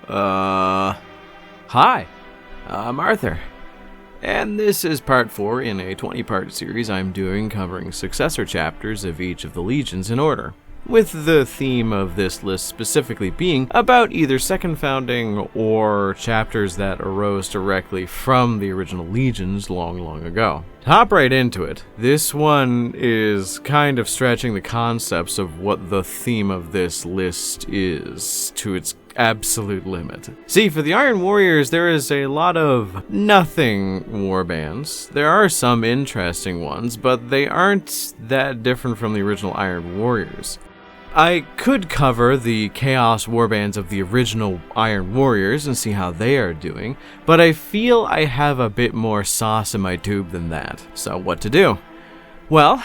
Hi, I'm Arthur, and this is part 4 in a 20-part series I'm doing covering successor chapters of each of the legions in order, with the theme of this list specifically being about either second founding or chapters that arose directly from the original legions long ago. To hop right into it, this one is kind of stretching the concepts of what the theme of this list is to its absolute limit. See, for the Iron Warriors, there is a lot of nothing warbands. There are some interesting ones, but they aren't that different from the original Iron Warriors. I could cover the Chaos Warbands of the original Iron Warriors and see how they are doing, but I feel I have a bit more sauce in my tube than that. So what to do? Well,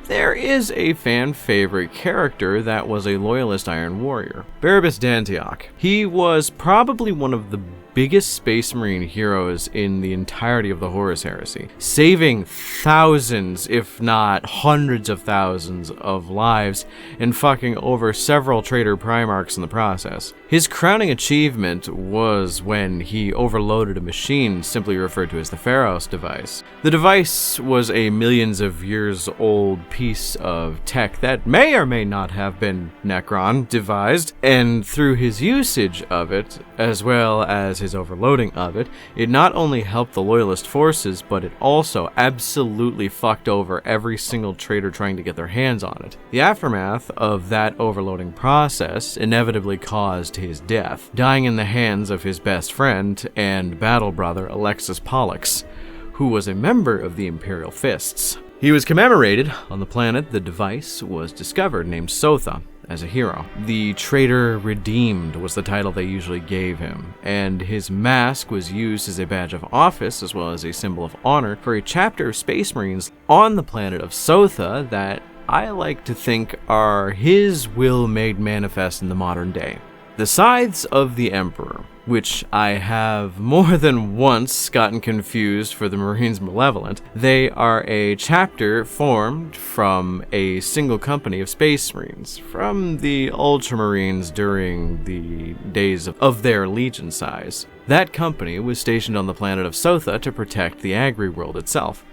there is a fan favorite character that was a loyalist Iron Warrior, Barabbas D'Antioch. He was probably one of the biggest Space Marine heroes in the entirety of the Horus Heresy, saving thousands, if not hundreds of thousands of lives and fucking over several traitor Primarchs in the process. His crowning achievement was when he overloaded a machine simply referred to as the Pharaoh's device. The device was a millions of years old piece of tech that may or may not have been Necron devised, and through his usage of it, as well as his overloading of it, it not only helped the loyalist forces, but it also absolutely fucked over every single traitor trying to get their hands on it. The aftermath of that overloading process inevitably caused his death, dying in the hands of his best friend and battle brother Alexis Pollux, who was a member of the Imperial Fists. He was commemorated on the planet the device was discovered, named Sotha, as a hero. The Traitor Redeemed was the title they usually gave him, and his mask was used as a badge of office as well as a symbol of honor for a chapter of Space Marines on the planet of Sotha that I like to think are his will made manifest in the modern day. The Scythes of the Emperor, which I have more than once gotten confused for the Marines Malevolent. They are a chapter formed from a single company of Space Marines from the Ultramarines during the days of their legion size. That company was stationed on the planet of Sotha to protect the Agri world itself.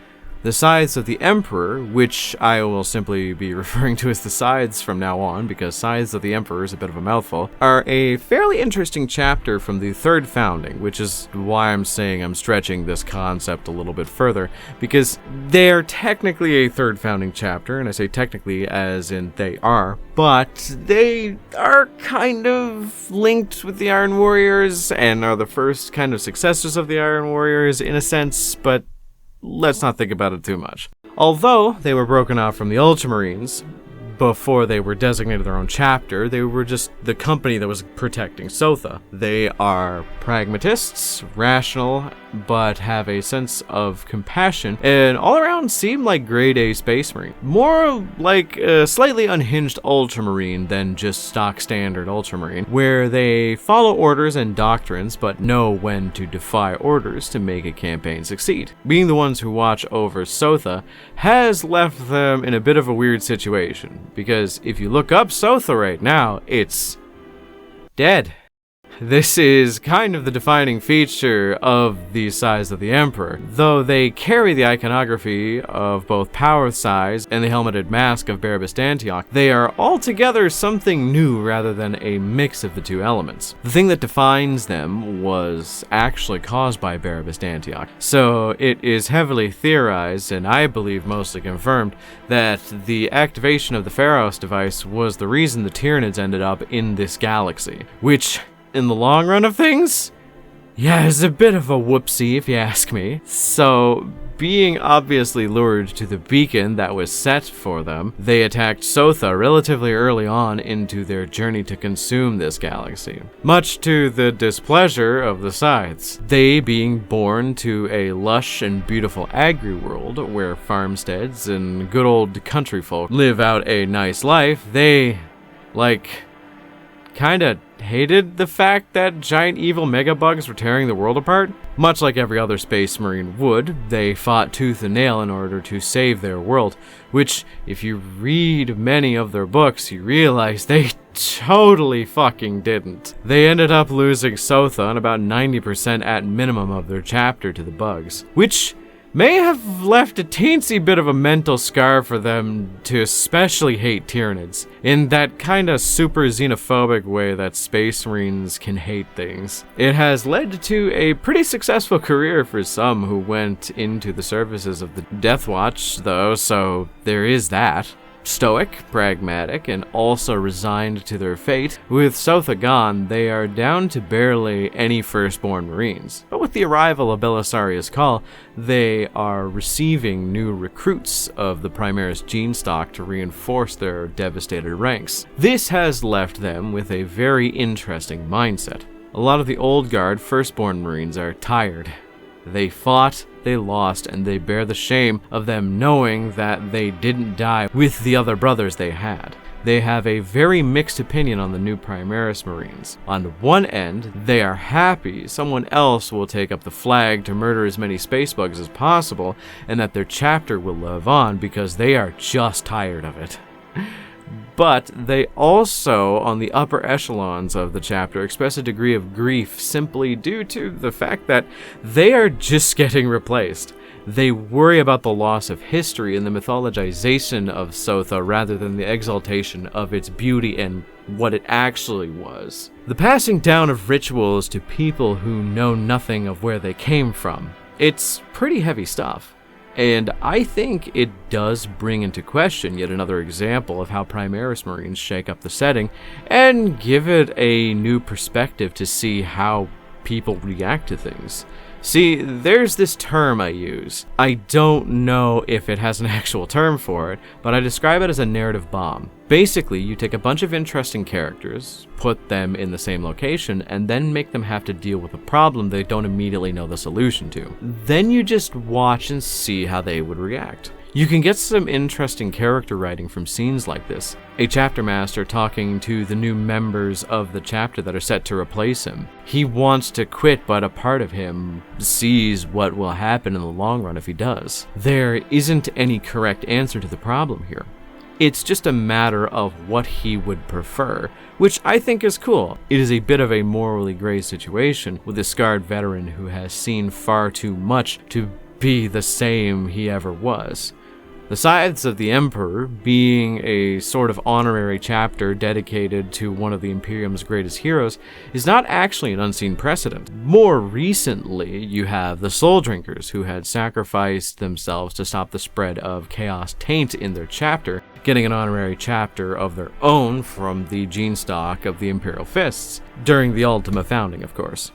The Scythes of the Emperor, which I will simply be referring to as the Scythes from now on because Scythes of the Emperor is a bit of a mouthful, are a fairly interesting chapter from the third founding, which is why I'm saying I'm stretching this concept a little bit further, because they're technically a third founding chapter, and I say technically as in they are, but they are kind of linked with the Iron Warriors and are the first kind of successors of the Iron Warriors in a sense, but let's not think about it too much. Although they were broken off from the Ultramarines before they were designated their own chapter, they were just the company that was protecting Sotha. They are pragmatists, rational, but have a sense of compassion, and all around seem like grade A Space Marine. More like a slightly unhinged Ultramarine than just stock standard Ultramarine, where they follow orders and doctrines, but know when to defy orders to make a campaign succeed. Being the ones who watch over Sotha has left them in a bit of a weird situation, because if you look up Sotha right now, it's dead. This is kind of the defining feature of the Scythes of the Emperor. Though they carry the iconography of both Power Scythes and the helmeted mask of Barabbas D'Antioch, they are altogether something new rather than a mix of the two elements. The thing that defines them was actually caused by Barabbas D'Antioch, so it is heavily theorized, and I believe mostly confirmed, that the activation of the Pharaoh's device was the reason the Tyranids ended up in this galaxy, which, in the long run of things, yeah, it's a bit of a whoopsie if you ask me. So, being obviously lured to the beacon that was set for them, they attacked Sotha relatively early on into their journey to consume this galaxy, much to the displeasure of the Scythes. They, being born to a lush and beautiful agri world where farmsteads and good old country folk live out a nice life, they, kinda hated the fact that giant evil megabugs were tearing the world apart. Much like every other Space Marine would, they fought tooth and nail in order to save their world, which, if you read many of their books, you realize they totally fucking didn't. They ended up losing Sotha and about 90% at minimum of their chapter to the bugs, which may have left a teensy bit of a mental scar for them to especially hate Tyranids, in that kinda super xenophobic way that Space Marines can hate things. It has led to a pretty successful career for some who went into the services of the Death Watch, though, so there is that. Stoic, pragmatic, and also resigned to their fate, with Sotha gone, they are down to barely any firstborn Marines. But with the arrival of Belisarius Call, they are receiving new recruits of the Primaris gene stock to reinforce their devastated ranks. This has left them with a very interesting mindset. A lot of the old guard firstborn Marines are tired. They fought, they lost, and they bear the shame of them knowing that they didn't die with the other brothers they had. They have a very mixed opinion on the new Primaris Marines. On one end, they are happy someone else will take up the flag to murder as many space bugs as possible, and that their chapter will live on because they are just tired of it. But they also, on the upper echelons of the chapter, express a degree of grief simply due to the fact that they are just getting replaced. They worry about the loss of history and the mythologization of Sotha rather than the exaltation of its beauty and what it actually was. The passing down of rituals to people who know nothing of where they came from. It's pretty heavy stuff. And I think it does bring into question yet another example of how Primaris Marines shake up the setting and give it a new perspective to see how people react to things. See, there's this term I use. I don't know if it has an actual term for it, but I describe it as a narrative bomb. Basically, you take a bunch of interesting characters, put them in the same location, and then make them have to deal with a problem they don't immediately know the solution to. Then you just watch and see how they would react. You can get some interesting character writing from scenes like this. A chapter master talking to the new members of the chapter that are set to replace him. He wants to quit, but a part of him sees what will happen in the long run if he does. There isn't any correct answer to the problem here. It's just a matter of what he would prefer, which I think is cool. It is a bit of a morally gray situation with a scarred veteran who has seen far too much to be the same he ever was. The Scythes of the Emperor, being a sort of honorary chapter dedicated to one of the Imperium's greatest heroes, is not actually an unseen precedent. More recently, you have the Soul Drinkers, who had sacrificed themselves to stop the spread of Chaos Taint in their chapter, getting an honorary chapter of their own from the gene stock of the Imperial Fists, during the Ultima founding, of course.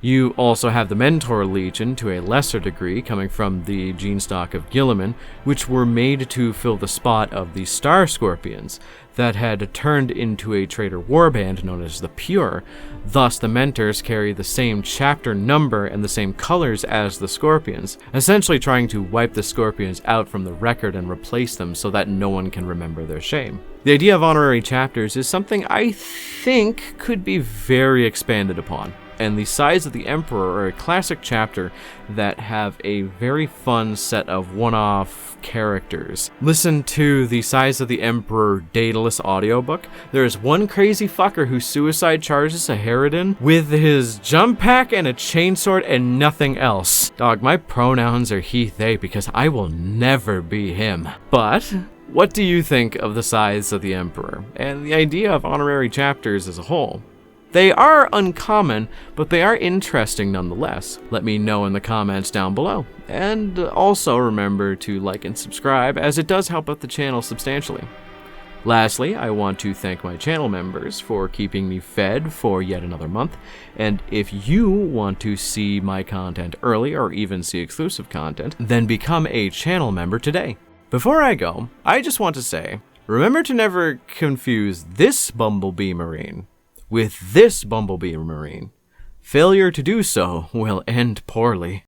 You also have the Mentor Legion, to a lesser degree, coming from the gene stock of Guilliman, which were made to fill the spot of the Star Scorpions, that had turned into a traitor warband known as the Pure. Thus, the Mentors carry the same chapter number and the same colors as the Scorpions, essentially trying to wipe the Scorpions out from the record and replace them so that no one can remember their shame. The idea of honorary chapters is something I think could be very expanded upon. And the Scythes of the Emperor are a classic chapter that have a very fun set of one-off characters. Listen to the Scythes of the Emperor Daedalus audiobook. There's one crazy fucker who suicide charges a Harridan with his jump pack and a chainsword and nothing else. Dog, my pronouns are he, they, because I will never be him. But what do you think of the Scythes of the Emperor and the idea of honorary chapters as a whole? They are uncommon, but they are interesting nonetheless. Let me know in the comments down below. And also remember to like and subscribe, as it does help out the channel substantially. Lastly, I want to thank my channel members for keeping me fed for yet another month. And if you want to see my content early or even see exclusive content, then become a channel member today. Before I go, I just want to say, remember to never confuse this Bumblebee Marine with this Bumblebee Marine. Failure to do so will end poorly.